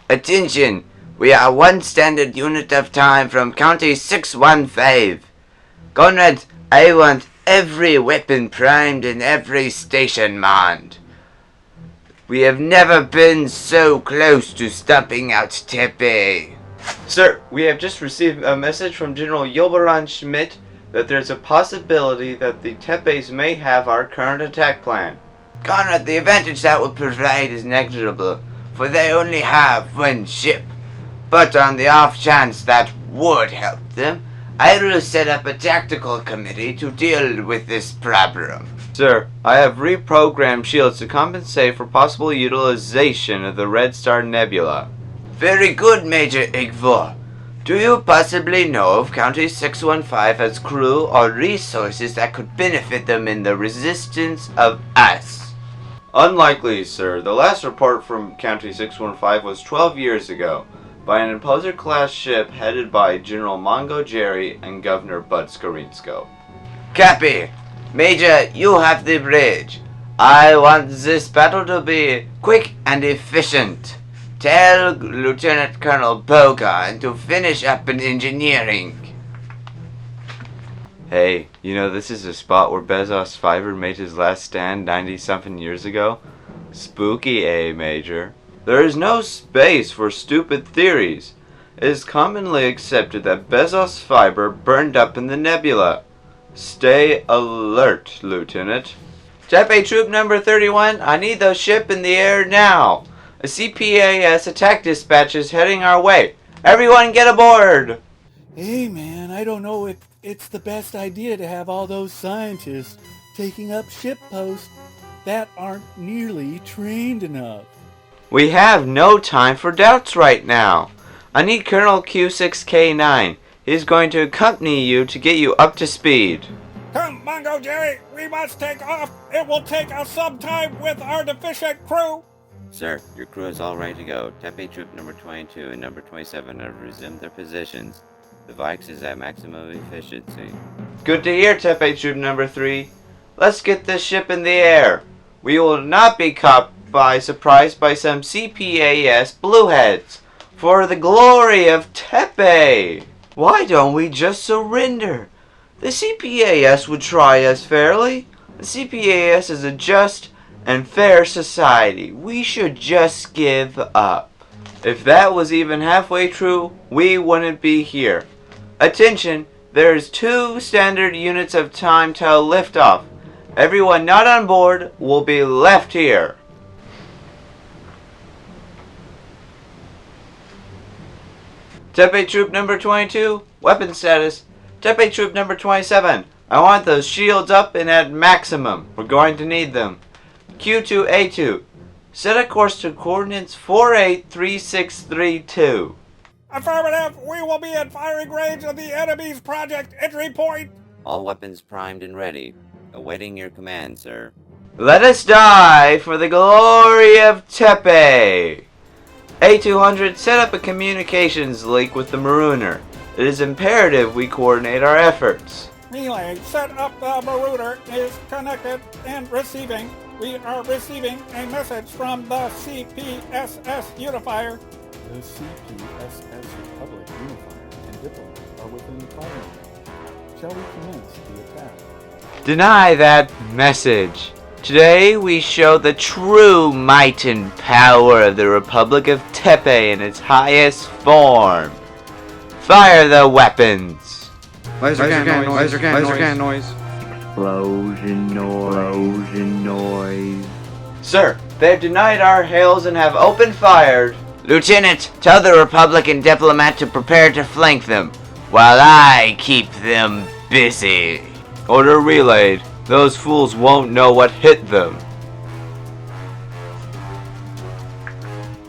Attention! We are one standard unit of time from County 615. Conrad, I want every weapon primed and every station manned. We have never been so close to stumping out Tepe. Sir, we have just received a message from General Yoberon Schmidt that there's a possibility that the Tepes may have our current attack plan. Conrad, the advantage that will provide is negligible, for they only have one ship. But on the off chance that would help them, I will set up a tactical committee to deal with this problem. Sir, I have reprogrammed shields to compensate for possible utilization of the Red Star Nebula. Very good, Major Igvor. Do you possibly know if County 615 has crew or resources that could benefit them in the resistance of us? Unlikely, sir. The last report from County 615 was 12 years ago, by an Imposer-class ship headed by General Mongo Jerry and Governor Bud Skarinsko. Copy. Major, you have the bridge. I want this battle to be quick and efficient. Tell Lieutenant Colonel Bogan to finish up in engineering. Hey, you know this is the spot where Bezos Fiber made his last stand 90-something years ago? Spooky, eh, Major? There is no space for stupid theories. It is commonly accepted that Bezos Fiber burned up in the nebula. Stay alert, Lieutenant. Tepe Troop Number 31, I need the ship in the air now. A CPAS attack dispatch is heading our way. Everyone get aboard! Hey man, I don't know if it's the best idea to have all those scientists taking up ship posts that aren't nearly trained enough. We have no time for doubts right now. I need Colonel Q6K9. He's going to accompany you to get you up to speed. Come, Mongo Jerry, we must take off. It will take us some time with our deficient crew. Sir, your crew is all ready to go. Tepe Troop number 22 and number 27 have resumed their positions. The Vikes is at maximum efficiency. Good to hear, Tepe Troop number 3. Let's get this ship in the air. We will not be caught by surprise by some CPAS blueheads. For the glory of Tepe! Why don't we just surrender? The CPAS would try us fairly. The CPAS is a just and fair society. We should just give up. If that was even halfway true, we wouldn't be here. Attention, there's 2 standard units of time till liftoff. Everyone not on board will be left here. Tepe Troop number 22, weapon status. Tepe Troop number 27, I want those shields up and at maximum. We're going to need them. Q2A2, set a course to coordinates 483632. Affirmative, we will be in firing range of the enemy's project entry point. All weapons primed and ready. Awaiting your command, sir. Let us die for the glory of Tepe. A200, set up a communications link with the Marooner. It is imperative we coordinate our efforts. Relay, set up the Marooner is connected and receiving. We are receiving a message from the CPSS Unifier. The CPSS Republic Unifier and Diplomat are within firing range. Shall we commence the attack? Deny that message. Today we show the true might and power of the Republic of Tepe in its highest form. Fire the weapons! Laser gun noise. Explosion noise. Sir, they have denied our hails and have opened fire. Lieutenant, tell the Republican diplomat to prepare to flank them, while I keep them busy. Order relayed. Those fools won't know what hit them.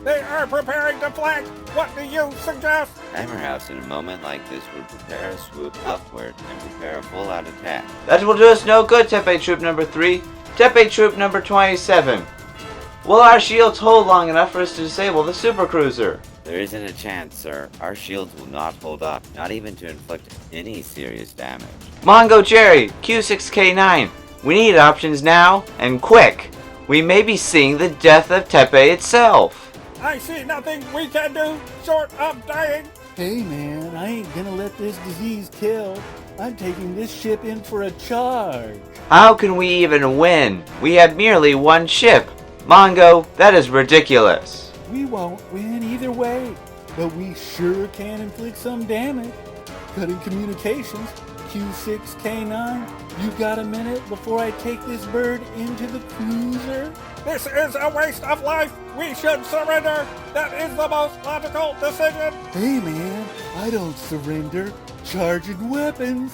They are preparing to flank. What do you suggest? Hammerhouse in a moment like this would prepare a swoop upward and prepare a full-out attack. That will do us no good, Tepe Troop number 3. Tepe Troop number 27. Will our shields hold long enough for us to disable the supercruiser? There isn't a chance, sir. Our shields will not hold up, not even to inflict any serious damage. Mongo Jerry, Q6K9. We need options now, and quick. We may be seeing the death of Tepe itself. I see nothing we can do short of dying. Hey man, I ain't gonna let this disease kill. I'm taking this ship in for a charge. How can we even win? We have merely one ship. Mongo, that is ridiculous. We won't win either way, but we sure can inflict some damage. Cutting communications, Q6K9, you got a minute before I take this bird into the cruiser? This is a waste of life. We should surrender. That is the most logical decision. Hey man, I don't surrender. Charging weapons.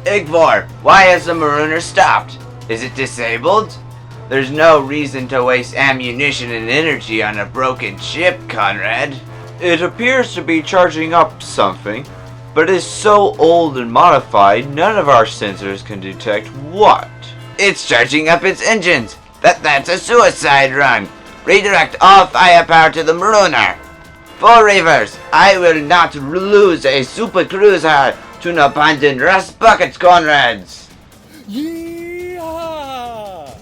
Igvor, why has the Marooner stopped? Is it disabled? There's no reason to waste ammunition and energy on a broken ship, Conrad. It appears to be charging up something, but it is so old and modified, none of our sensors can detect what. It's charging up its engines. That's a suicide run. Redirect all firepower to the Marooner. Full reverse. I will not lose a super cruiser to an abandoned rust buckets, Conrads. Yeehaw!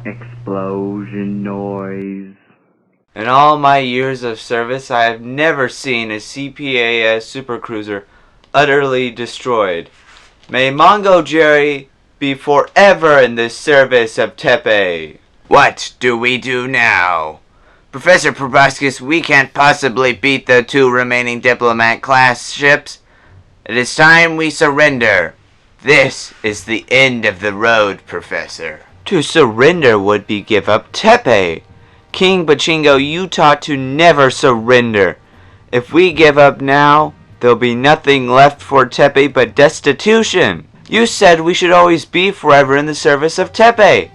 Explosion noise. In all my years of service, I have never seen a CPAS supercruiser utterly destroyed. May Mongo Jerry be forever in the service of Tepe. What do we do now? Professor Proboscis, we can't possibly beat the 2 remaining diplomat-class ships. It is time we surrender. This is the end of the road, Professor. To surrender would be give up Tepe. King Pachingo, you taught to never surrender. If we give up now, there'll be nothing left for Tepe but destitution. You said we should always be forever in the service of Tepe.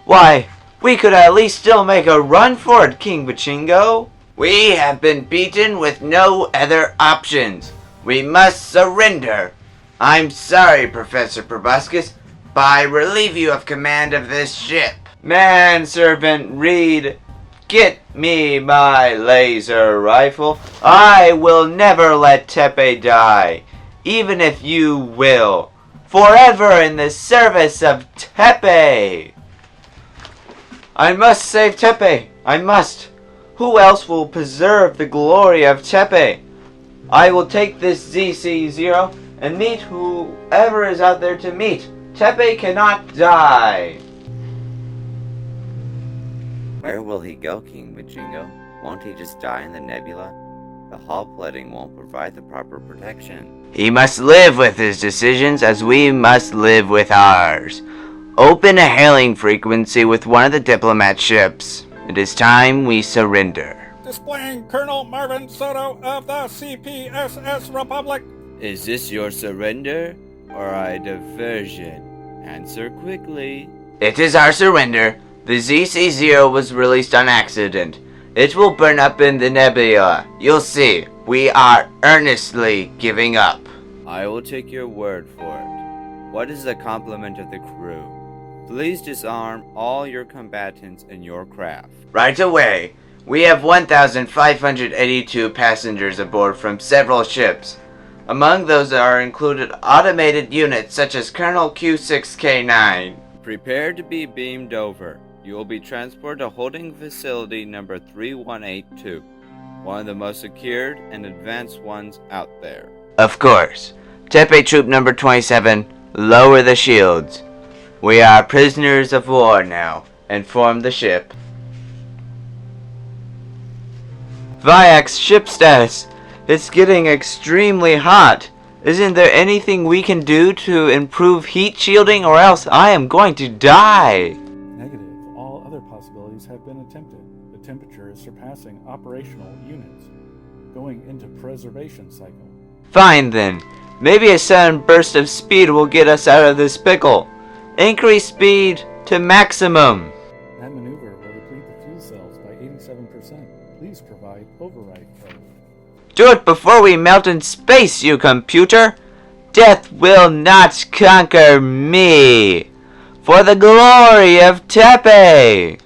Why, we could at least still make a run for it, King Pachingo. We have been beaten with no other options. We must surrender. I'm sorry, Professor Proboscis, but I relieve you of command of this ship. Manservant Reed, get me my laser rifle. I will never let Tepe die, even if you will. Forever in the service of Tepe. I must save Tepe. I must. Who else will preserve the glory of Tepe? I will take this ZC-0 and meet whoever is out there to meet. Tepe cannot die. Where will he go, King Pachingo? Won't he just die in the nebula? The hull plating won't provide the proper protection. He must live with his decisions as we must live with ours. Open a hailing frequency with one of the diplomat ships. It is time we surrender. Displaying Colonel Marvin Soto of the CPSS Republic. Is this your surrender or a diversion? Answer quickly. It is our surrender. The ZC-0 was released on accident. It will burn up in the nebula. You'll see. We are earnestly giving up. I will take your word for it. What is the complement of the crew? Please disarm all your combatants in your craft. Right away. We have 1,582 passengers aboard from several ships. Among those are included automated units such as Colonel Q6K9. Prepare to be beamed over. You will be transported to holding facility number 3182, one of the most secured and advanced ones out there. Of course. Tepe Troop number 27, lower the shields. We are prisoners of war now. Inform the ship. Vyax ship status. It's getting extremely hot. Isn't there anything we can do to improve heat shielding, or else I am going to die? Negative. All other possibilities have been attempted. The temperature is surpassing operational units. Going into preservation cycle. Fine then. Maybe a sudden burst of speed will get us out of this pickle. Increase speed to maximum. That maneuver will deplete the fuel cells by 87%. Please provide override code. Do it before we melt in space, you computer! Death will not conquer me! For the glory of Tepe!